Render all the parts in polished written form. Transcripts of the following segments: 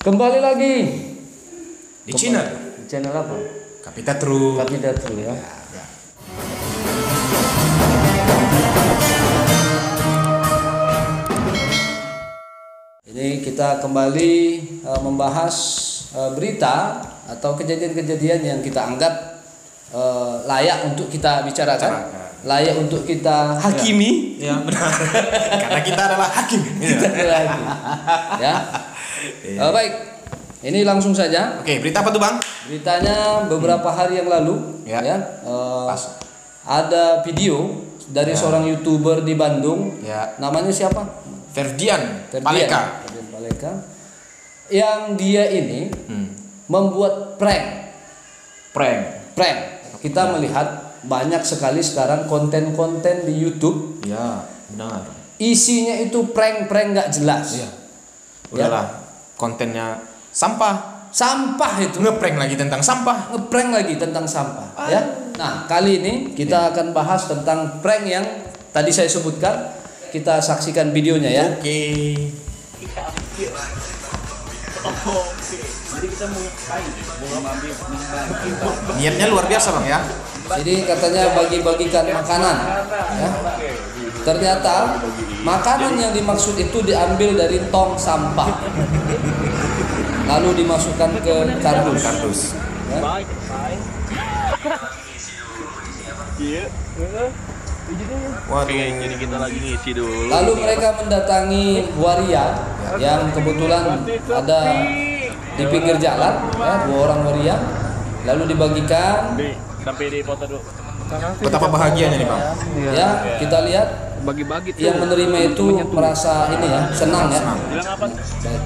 Kembali lagi di channel. Di channel apa? Kapita True. Kapita True ya. Ini kita kembali membahas berita atau kejadian-kejadian yang kita anggap layak untuk kita bicarakan, layak untuk kita hakimi. Ya, benar. Karena kita adalah hakim. Kita adalah hakim. Ya. Baik. Ini langsung saja. Oke, berita apa tuh, Bang? Beritanya beberapa hari yang lalu ada video dari seorang YouTuber di Bandung. Ya. Namanya siapa? Ferdian Paleka. Yang dia ini membuat prank. Kita melihat banyak sekali sekarang konten-konten di YouTube. Ya, benar. Isinya itu prank-prank nggak jelas. Iya. Udahlah, kontennya sampah itu. Ngeprank lagi tentang sampah. Ya. Nah, kali ini kita akan bahas tentang prank yang tadi saya sebutkan. Kita saksikan videonya ya. Oke. Jadi kita mau ngapain? Mau ngambil Niatnya luar biasa, Bang ya. Jadi katanya bagi-bagikan makanan ya. Ternyata makanan yang dimaksud itu diambil dari tong sampah. Lalu dimasukkan ke kardus. Ya. Waduh. Jadi kita lagi ngisi dulu. Lalu mereka mendatangi waria yang kebetulan ada di pinggir jalan ya, 2 orang waria. Lalu dibagikan. Sampai di foto dulu. Betapa bahagianya nih, Bang. Ya, kita lihat Bagi-bagi tuh. yang menerima itu merasa ini ya, senang ya. Bilang apa? Baik.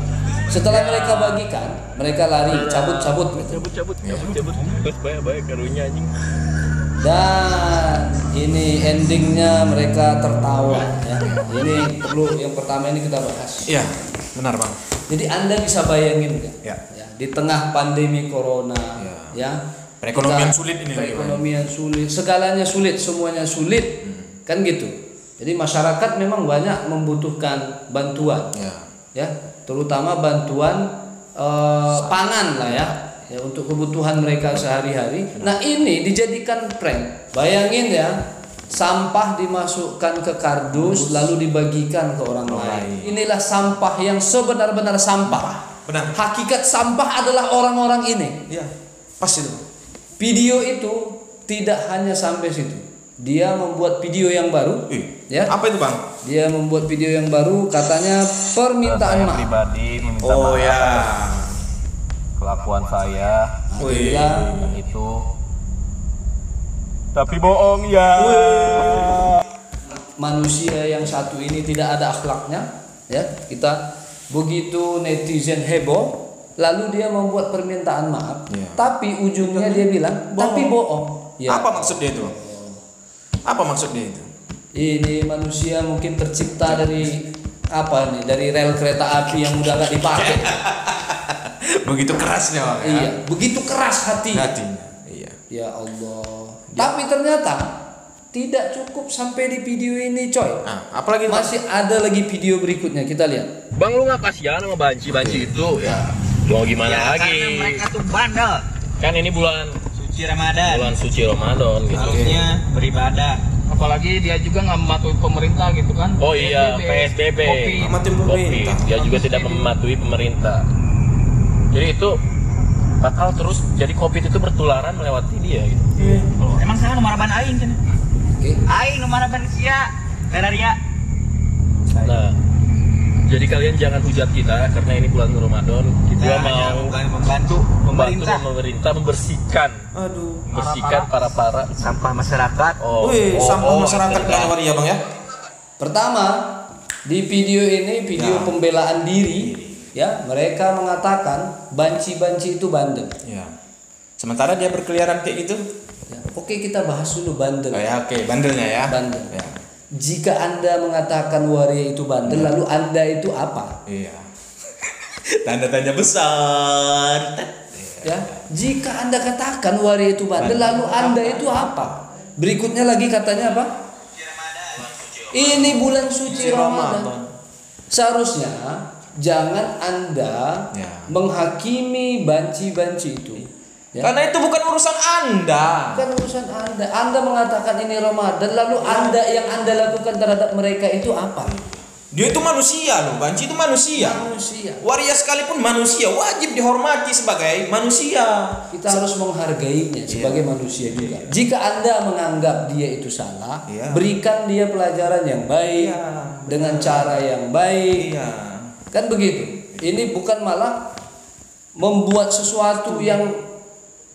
Setelah mereka bagikan, mereka lari cabut-cabut gitu. Cabut. Terus baik karunya anjing. Dan ini endingnya mereka tertawa ya. Ini perlu yang pertama ini kita bahas. Iya, benar, Bang. Jadi Anda bisa bayangin kan? Ya. Ya, di tengah pandemi corona ya. Perekonomian sulit ini lagi, Bang. Perekonomian sulit, segalanya sulit, semuanya sulit. Kan gitu. Jadi masyarakat memang banyak membutuhkan bantuan. Ya, terutama bantuan pangan lah ya. Ya, untuk kebutuhan mereka sehari-hari. Nah, ini dijadikan prank. Bayangin ya, sampah dimasukkan ke kardus lalu dibagikan ke orang lain. Inilah sampah yang sebenar-benar sampah. Benar. Hakikat sampah adalah orang-orang ini. Iya. Pas itu. Video itu tidak hanya sampai situ. Dia membuat video yang baru. Ya. Apa itu, Bang? Dia membuat video yang baru, katanya permintaan maaf. Pribadi meminta maaf. Ya. Kelakuan saya Bilang itu. Tapi bohong ya. manusia yang satu ini tidak ada akhlaknya ya. Kita begitu netizen heboh, lalu dia membuat permintaan maaf, tapi ujungnya dia bilang tapi bohong ya. Apa maksud dia itu? Apa maksud dia itu? Ini manusia mungkin tercipta dari apa nih, dari rel kereta api yang udah gak dipakai. Begitu kerasnya, Bang. Iya, begitu keras hatinya. Iya. Ya Allah. Tapi ternyata tidak cukup sampai di video ini, coy. Nah, apalagi Masih ada lagi video berikutnya, kita lihat. Bang, lu nggak kasihan sama banci itu ya? Mau gimana lagi? Karena mereka tuh bandel. Kan ini bulan Suci Ramadan. suci Ramadan gitu. Harusnya beribadah. Apalagi dia juga nggak mematuhi pemerintah gitu kan. Oh iya, PSBB. Amatin Kopi. pemerintah. Dia juga tidak mematuhi pemerintah. Jadi itu bakal terus jadi COVID itu bertularan melewati dia gitu. Emang saya nomor ban aing kan? Oke. Aing nomor ban sia. Ria. Nah, jadi kalian jangan hujat kita karena ini bulan Ramadan. Kita mau membantu pemerintah membersihkan para sampah masyarakat. sampah masyarakat nggak waria, Bang ya. Pertama, di video ini video pembelaan diri. Ya, mereka mengatakan banci-banci itu bandel. Ya. Sementara dia berkeliaran kayak gitu. Ya. Oke, kita bahas dulu bandel. Oke, bandelnya ya. Bandel. Ya. Jika Anda mengatakan waria itu bandel, lalu Anda itu apa? Iya. Tanda tanya besar. Ya, jika Anda katakan waria itu bandel, lalu Anda itu apa? Berikutnya lagi katanya apa? Ini bulan suci Ramadan. Seharusnya jangan Anda menghakimi banci-banci itu. Ya. Karena itu bukan urusan Anda. Bukan urusan Anda. Anda mengatakan ini Ramadan, lalu Anda yang Anda lakukan terhadap mereka itu apa? Dia itu manusia loh, banci itu manusia. Waria sekalipun manusia, wajib dihormati sebagai manusia. Kita harus menghargainya sebagai manusia juga. Jika Anda menganggap dia itu salah, berikan dia pelajaran yang baik dengan cara yang baik. Kan begitu. Ini bukan malah membuat sesuatu yang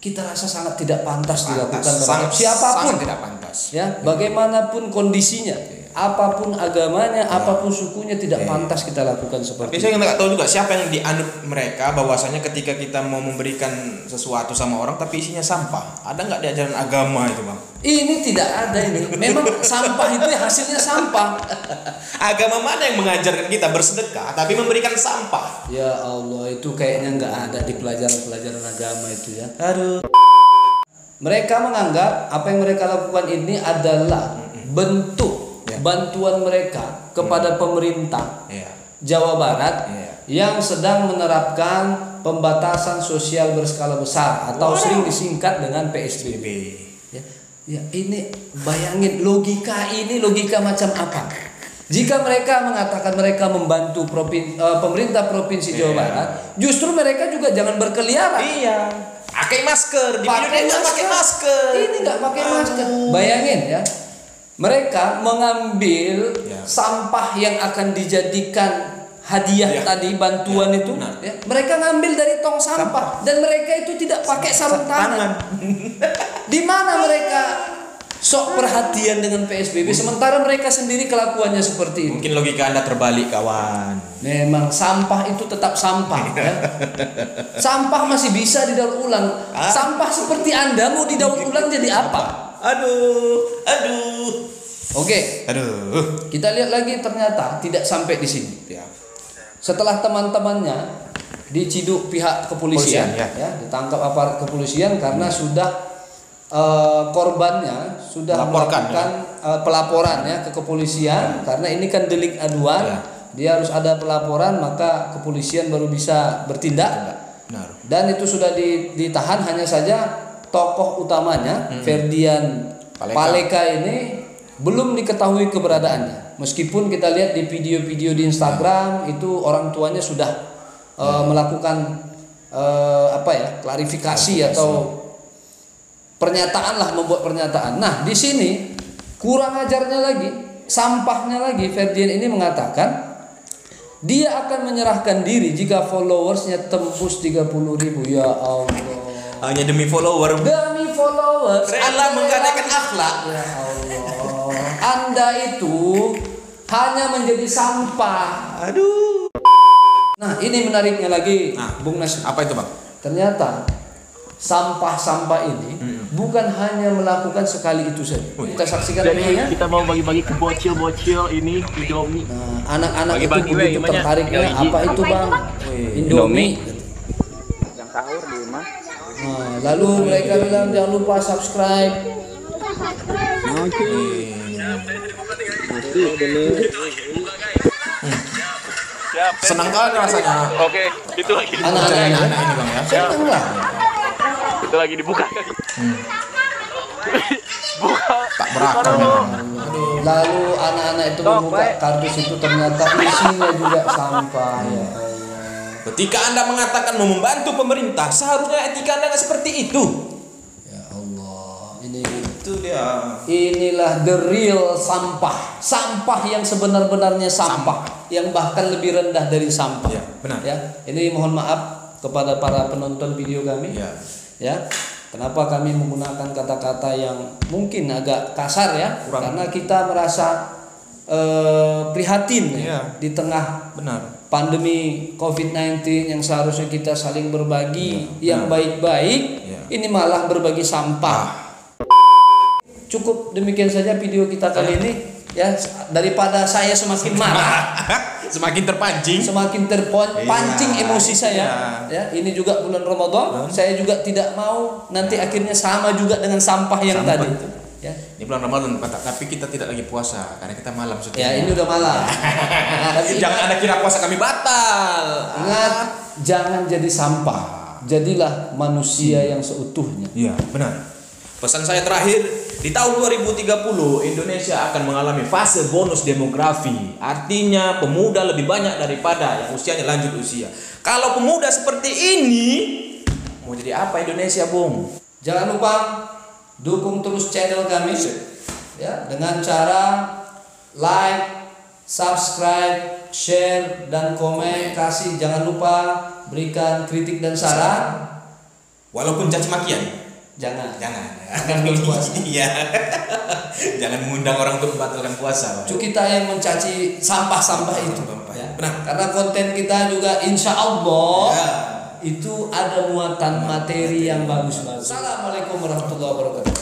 kita rasa sangat tidak pantas dilakukan terhadap siapapun. Sangat tidak pantas. Ya, bagaimanapun kondisinya. Apapun agamanya, apapun sukunya tidak pantas kita lakukan seperti itu. Tapi saya nggak tahu juga siapa yang dianut mereka bahwasanya ketika kita mau memberikan sesuatu sama orang tapi isinya sampah. Ada nggak di ajaran agama itu, Bang? Ini tidak ada ini. Memang sampah itu hasilnya sampah. Agama mana yang mengajarkan kita bersedekah tapi memberikan sampah? Ya Allah, itu kayaknya nggak ada di pelajaran-pelajaran agama itu ya. Aduh. Mereka menganggap apa yang mereka lakukan ini adalah bentuk bantuan mereka kepada pemerintah Jawa Barat yang sedang menerapkan pembatasan sosial berskala besar atau sering disingkat dengan PSBB. Ya, ini bayangin logika macam apa? Jika mereka mengatakan mereka membantu pemerintah provinsi Jawa Barat, justru mereka juga jangan berkeliaran. Pakai masker, di video dia pakai masker. Ini nggak pakai masker. Bayangin ya. Mereka mengambil sampah yang akan dijadikan hadiah tadi, bantuan itu, ya, mereka ngambil dari tong sampah dan mereka itu tidak pakai sarung tangan. Di mana mereka sok perhatian dengan PSBB sementara mereka sendiri kelakuannya seperti itu? Mungkin logika Anda terbalik, kawan. Memang sampah itu tetap sampah ya. Sampah masih bisa didaur ulang. Sampah seperti Anda mau didaur ulang jadi apa? Aduh. Oke. Kita lihat lagi ternyata tidak sampai di sini. Setelah teman-temannya diciduk pihak kepolisian, ditangkap aparat kepolisian karena sudah korbannya sudah melakukan pelaporan ya ke kepolisian karena ini kan delik aduan. Dia harus ada pelaporan maka kepolisian baru bisa bertindak. Dan itu sudah ditahan, hanya saja tokoh utamanya Ferdian Paleka ini belum diketahui keberadaannya. Meskipun kita lihat di video-video di Instagram itu orang tuanya sudah melakukan klarifikasi atau pernyataan lah, membuat pernyataan. Nah, di sini kurang ajarnya lagi, sampahnya lagi, Ferdian ini mengatakan dia akan menyerahkan diri jika followersnya tembus 30.000. Ya Allah. Hanya demi follower. Rela menggadaikan akhlak. Ya Allah. Anda itu hanya menjadi sampah. Aduh. Nah, ini menariknya lagi, Bung Nasir. Apa itu, Bang? Ternyata sampah-sampah ini bukan hanya melakukan sekali itu saja. Kita saksikan videonya. Kita mau bagi-bagi ke bocil-bocil ini Indomie. Nah, anak-anak itu begitu tertariknya. Apa itu, Bang? Indomie. Yang sahur di rumah. Nah, lalu mereka bilang jangan lupa subscribe. Senang kali rasanya. Oke, itu lagi Anak-anak ini, Bang ya. senang lah. itu lagi dibuka. Buka. Tak berakal memang. Lalu anak-anak itu membuka kardus itu ternyata isinya juga sampah. Ya Allah. Ketika Anda mengatakan mau membantu pemerintah, seharusnya etika Anda nggak seperti itu. Ya Allah, Inilah the real sampah. Sampah yang sebenar-benarnya sampah, yang bahkan lebih rendah dari sampah. Ya, benar. Ya, ini mohon maaf kepada para penonton video kami. Ya. Kenapa kami menggunakan kata-kata yang mungkin agak kasar ya? Karena kita merasa prihatin di tengah pandemi COVID-19 yang seharusnya kita saling berbagi yang baik-baik, ini malah berbagi sampah. Cukup demikian saja video kita kali ini ya, daripada saya semakin marah, semakin terpancing, pancing emosi saya. Ya, ini juga bulan Ramadan, saya juga tidak mau nanti akhirnya sama juga dengan sampah yang tadi. Ya. Ini bulan Ramadan, tapi kita tidak lagi puasa karena kita malam sudah. Ya, ini udah malam. Tapi jangan Anda kira puasa kami batal. Ingat, jangan jadi sampah. Jadilah manusia yang seutuhnya. Iya, benar. Pesan saya terakhir, di tahun 2030 Indonesia akan mengalami fase bonus demografi. Artinya pemuda lebih banyak daripada yang usianya lanjut usia. Kalau pemuda seperti ini, mau jadi apa Indonesia, Bung? Jangan lupa dukung terus channel kami ya dengan cara like, subscribe, share dan komen, kasih. Jangan lupa berikan kritik dan saran. Walaupun caci makian. Jangan. Akan berpuasa. Iya. Jangan mengundang orang untuk membatalkan puasa. Cuk kita yang mencaci sampah-sampah itu. Ya. Benar. Karena konten kita juga insya Allah Ya. itu ada muatan materi yang bagus-bagus. Assalamualaikum warahmatullahi wabarakatuh.